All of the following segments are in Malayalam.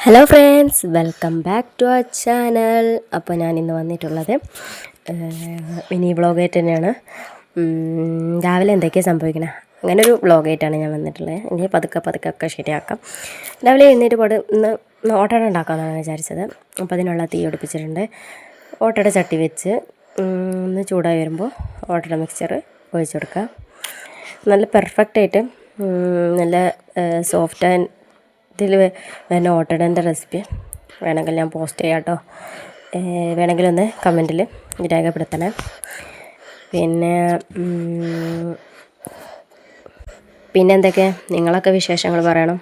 Hello friends, welcome back to our channel. അപ്പോൾ ഞാൻ ഇന്ന് വന്നിട്ടുള്ളത് മിനി വ്ളോഗായിട്ട് തന്നെയാണ്. രാവിലെ എന്തൊക്കെയാണ് സംഭവിക്കണേ അങ്ങനെ ഒരു വ്ളോഗായിട്ടാണ് ഞാൻ വന്നിട്ടുള്ളത്. ഇനി പതുക്കെ ഒക്കെ ശരിയാക്കാം. രാവിലെ എഴുന്നേറ്റ് ഇന്ന് ഓട്ടട ഉണ്ടാക്കാമെന്നാണ് വിചാരിച്ചത്. അപ്പോൾ അതിനുള്ള തീ ഒടിപ്പിച്ചിട്ടുണ്ട്. ഓട്ടട ചട്ടി വെച്ച് ഒന്ന് ചൂടായി വരുമ്പോൾ ഓട്ടട മിക്സ്ചർ ഒഴിച്ചു കൊടുക്കുക. നല്ല പെർഫെക്റ്റായിട്ട് നല്ല സോഫ്റ്റ് ആൻഡ് ഇതിൽ വരുന്ന ഓട്ടടേൻ്റെ റെസിപ്പി വേണമെങ്കിൽ ഞാൻ പോസ്റ്റ് ചെയ്യാം കേട്ടോ. വേണമെങ്കിൽ ഒന്ന് കമൻറ്റിൽ രേഖപ്പെടുത്തണേ. പിന്നെ എന്തൊക്കെ നിങ്ങളൊക്കെ വിശേഷങ്ങൾ പറയണം.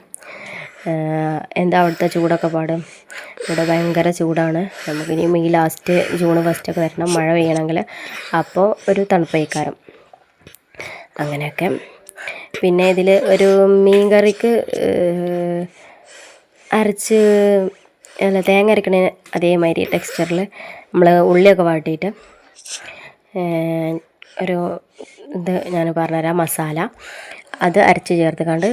എന്താ അവിടുത്തെ ചൂടൊക്കെ പാടും? ഇവിടെ ഭയങ്കര ചൂടാണ്. നമുക്കിനിയും ഈ ലാസ്റ്റ് ജൂൺ ഫസ്റ്റൊക്കെ വരണം, മഴ പെയ്യണമെങ്കിൽ. അപ്പോൾ ഒരു തണുപ്പയിക്കാരം അങ്ങനെയൊക്കെ. പിന്നെ ഇതിൽ ഒരു മീൻ കറിക്ക് തേങ്ങ അരക്കണ അതേമാതിരി ടെക്സ്ചറിൽ നമ്മൾ ഉള്ളിയൊക്കെ വാട്ടിയിട്ട് ഒരു ഞാൻ പറഞ്ഞുതരാം. മസാല അത് അരച്ച് ചേർത്ത് കണ്ട്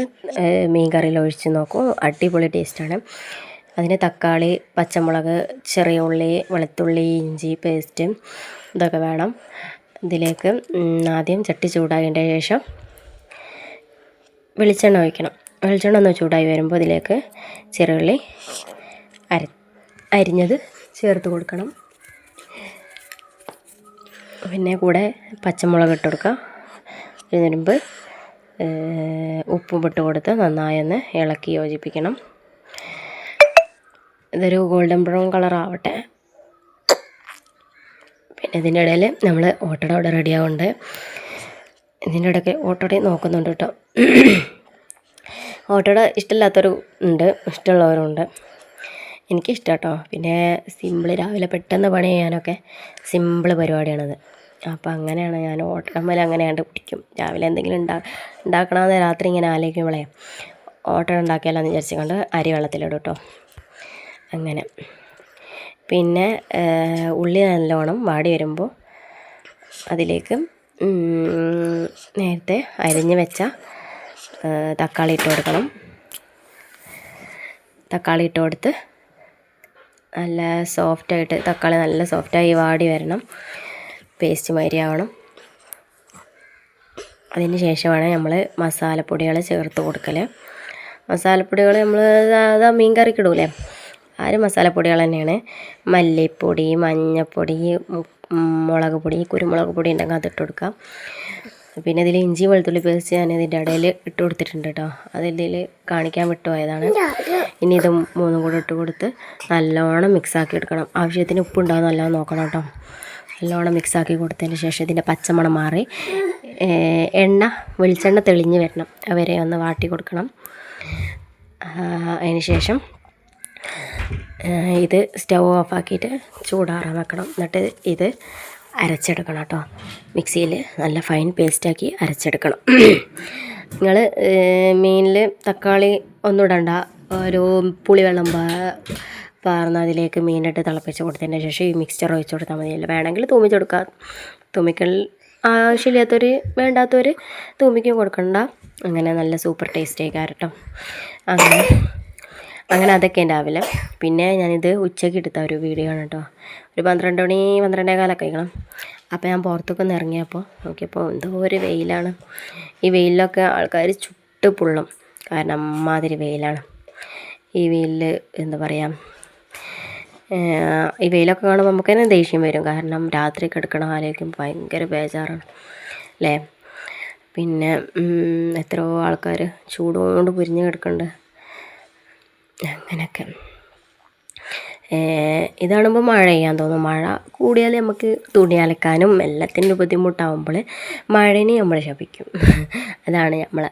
മീൻ കറിയിൽ ഒഴിച്ച് നോക്കും. അടിപൊളി ടേസ്റ്റാണ്. അതിന് തക്കാളി, പച്ചമുളക്, ചെറിയ ഉള്ളി, വെളുത്തുള്ളി, ഇഞ്ചി പേസ്റ്റ് ഇതൊക്കെ വേണം. ഇതിലേക്ക് ആദ്യം ചട്ടി ചൂടായതിൻ്റെ ശേഷം വെളിച്ചെണ്ണ ഒഴിക്കണം. വെളിച്ചെണ്ണ ഒന്ന് ചൂടായി വരുമ്പോൾ ഇതിലേക്ക് ചെറുള്ളി അരിഞ്ഞത് ചേർത്ത് കൊടുക്കണം. പിന്നെ കൂടെ പച്ചമുളക് ഇട്ട് കൊടുക്കുക. ഇതിന് മുമ്പ് ഉപ്പും ഇട്ട് കൊടുത്ത് നന്നായി ഒന്ന് ഇളക്കി യോജിപ്പിക്കണം. ഇതൊരു ഗോൾഡൻ ബ്രൗൺ കളർ ആവട്ടെ. പിന്നെ ഇതിൻ്റെ ഇടയിൽ നമ്മൾ ഓട്ടട ഇവിടെ റെഡിയാവുന്നുണ്ട്. ഇതിൻ്റെ ഇടയ്ക്ക് ഓട്ടട നോക്കുന്നുണ്ട് കേട്ടോ. ഓട്ടട ഇഷ്ടമില്ലാത്തവരും ഉണ്ട്, ഇഷ്ടമുള്ളവരുണ്ട്. എനിക്കിഷ്ടം കേട്ടോ. പിന്നെ സിമ്പിൾ, രാവിലെ പെട്ടെന്ന് പണി ചെയ്യാനൊക്കെ സിമ്പിൾ പരിപാടിയാണത്. അപ്പോൾ അങ്ങനെയാണ് ഞാൻ ഓട്ടടമ്മൽ അങ്ങനെയാണ്ട് പിടിക്കും. രാവിലെ എന്തെങ്കിലും ഉണ്ടാക്കണമെന്ന് രാത്രി ഇങ്ങനെ ആലോചിക്കുമ്പോഴേ ഓട്ടട ഉണ്ടാക്കിയാലോ എന്ന് വിചാരിച്ചുകൊണ്ട് അരി വെള്ളത്തിലിടും കേട്ടോ. അങ്ങനെ പിന്നെ ഉള്ളി നല്ലോണം വാടി വരുമ്പോൾ അതിലേക്ക് നേരത്തെ അരിഞ്ഞ് വെച്ച തക്കാളി ഇട്ട് കൊടുക്കണം. തക്കാളി ഇട്ട് കൊടുത്ത് നല്ല സോഫ്റ്റായിട്ട്, തക്കാളി നല്ല സോഫ്റ്റായി വാടി വരണം. പേസ്റ്റ് മാതിരി ആവണം. അതിന് ശേഷമാണ് നമ്മൾ മസാലപ്പൊടികൾ ചേർത്ത് കൊടുക്കൽ. മസാലപ്പൊടികൾ നമ്മൾ സാധാ മീൻ കറിക്ക് ഇടൂലേ, മസാലപ്പൊടികൾ തന്നെയാണ്. മല്ലിപ്പൊടി, മഞ്ഞൾപ്പൊടി, മുളക് പൊടി, കുരുമുളക് പൊടി ഉണ്ടെങ്കിൽ അതിട്ട് കൊടുക്കാം. പിന്നെ ഇതിൽ ഇഞ്ചി വെളുത്തുള്ളി പേസ്റ്റ് ഞാൻ ഇതിൻ്റെ ഇടയിൽ ഇട്ട് കൊടുത്തിട്ടുണ്ട് കേട്ടോ. അതിൽ കാണിക്കാൻ വിട്ടുപോയതാണ്. ഇനി ഇത് മൂന്നും കൂടെ ഇട്ട് കൊടുത്ത് നല്ലോണം മിക്സാക്കി എടുക്കണം. ആവശ്യത്തിന് ഉപ്പുണ്ടാവും നല്ലോണം നോക്കണം കേട്ടോ. നല്ലോണം മിക്സാക്കി കൊടുത്തതിന് ശേഷം ഇതിൻ്റെ പച്ചമണം മാറി വെളിച്ചെണ്ണ തെളിഞ്ഞ് വരണം അവരെ ഒന്ന് വാട്ടി കൊടുക്കണം. അതിന് ശേഷം ഇത് സ്റ്റൗ ഓഫാക്കിയിട്ട് ചൂടാറാൻ വെക്കണം. എന്നിട്ട് ഇത് അരച്ചെടുക്കണം കേട്ടോ. മിക്സിയിൽ നല്ല ഫൈൻ പേസ്റ്റാക്കി അരച്ചെടുക്കണം. നിങ്ങൾ മീനിൽ തക്കാളി ഒന്നും ഇടണ്ട. ഒരു പുളിവെള്ളം പാർന്ന് അതിലേക്ക് മീനിട്ട് തിളപ്പിച്ച് കൊടുത്തതിന് ശേഷം ഈ മിക്സ്ചർ ഒഴിച്ച് കൊടുത്താൽ മതിയല്ലോ. വേണമെങ്കിൽ തൂമിച്ചെടുക്കാം. തൂമിക്കൽ ആവശ്യമില്ലാത്തവർ, വേണ്ടാത്തവർ തൂമിക്കും കൊടുക്കണ്ട. അങ്ങനെ നല്ല സൂപ്പർ ടേസ്റ്റ് ആയിക്കാരം കേട്ടോ. അങ്ങനെ അതൊക്കെ രാവിലെ. പിന്നെ ഞാനിത് ഉച്ചയ്ക്ക് എടുത്ത ഒരു വീഡിയോ ആണ് കേട്ടോ. ഒരു 12 മണി 12:15 കഴിക്കണം. അപ്പോൾ ഞാൻ പുറത്തൊക്കെ ഒന്ന് ഇറങ്ങിയപ്പോൾ നോക്കിയപ്പോൾ എന്തോ ഒരു വെയിലാണ്. ഈ വെയിലൊക്കെ ആൾക്കാർ ചുട്ട് പൊള്ളും. കാരണം അമ്മാതിരി വെയിലാണ്. ഈ വെയിലിൽ എന്താ പറയുക, ഈ വെയിലൊക്കെ കാണുമ്പോൾ നമുക്ക് തന്നെ ദേഷ്യം വരും. കാരണം രാത്രി കിടക്കണ ആലോചിക്കും ഭയങ്കര ബേജാറാണ് അല്ലേ. പിന്നെ എത്രയോ ആൾക്കാർ ചൂടുകൊണ്ട് പൊരിഞ്ഞ് കിടക്കുന്നുണ്ട്. അങ്ങനെയൊക്കെ ഇതാണുമ്പോൾ മഴ ചെയ്യാൻ തോന്നും. മഴ കൂടിയാൽ നമുക്ക് തുണി അലക്കാനും എല്ലാത്തിനും ബുദ്ധിമുട്ടാവുമ്പോൾ മഴനെ നമ്മൾ ശപിക്കും. അതാണ് നമ്മളെ